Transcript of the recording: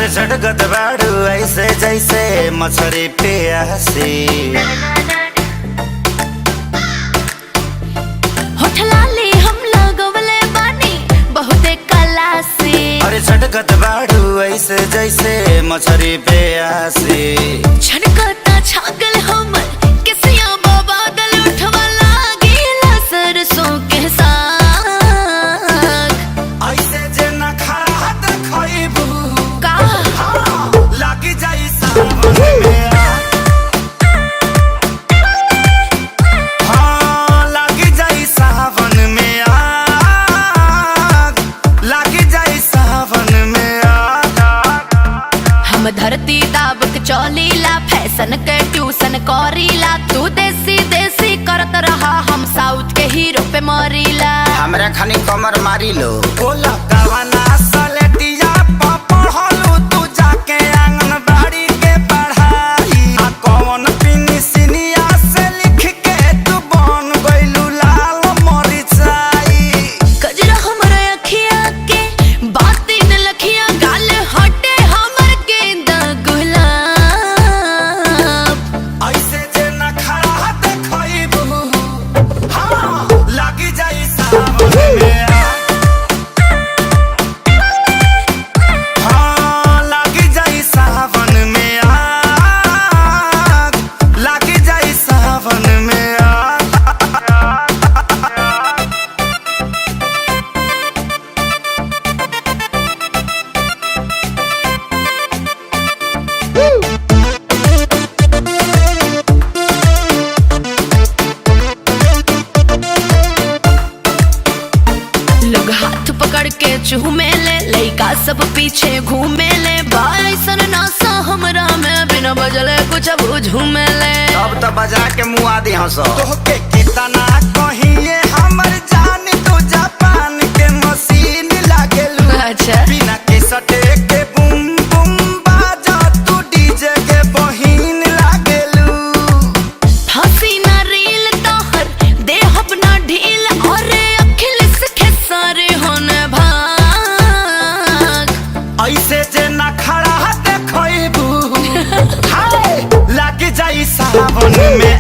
झटकत बाड़ू ऐसे जैसे मछली प्यासी। होठ लाली हम लगवले बानी बहुते कलासी। अरे झटकत बाड़ू ऐसे जैसे मछली प्यासी। छनकता छागल हमर किसिया बादल उठवा लागेला सरसों के साग। ऐसे जे न खड़ा देखइबू का लागी जाई सावन में आग। हाँ लागी जाई सावन में आग, लागी जाई सावन में आग। हम धरती दाबक चौलीला फैशन के ट्यूशन करीला। तू देसी देसी करत रहा हम साउथ के हीरो पे मरीला। हमरा खानी कमर मारी लो बोला कवना सलेटिया पढ़लू तू जाके आंगनबाड़ी के पढ़ाई। आ कौन पिनिसिनिया से लिख के तू बन गइलू लाल मरिचाई। कजरा हमरे अखिया के बाती न लखिया गाल हटे हमर गेंदा गुलाब। ऐसे जे न खड़ा देखइबू हाँ लागी जाई सावन में आग। हाँ लागी जाई सावन में आग, लागी जाई सावन में आग। लोग हाथ पकड़ के चूमे ले लइका सब पीछे घूमे ले। बाइसन नासा हमरा में बिना बजले कुछ अब झूमे ले। अब तो बजा के मुआ दी हंसो तोहके कितना कहिए हमर जान तो जापान के मशीन लागेलू। अच्छा बिना के सटे के बुम बुम बाजा तू डीजे के बहिन लागेलू। फांसी ना रील तोहर देह अपना ढील और अखिल से सारे होने भाग। ऐसे जे न खड़ा देखइबू हाय लागी जाई सावन में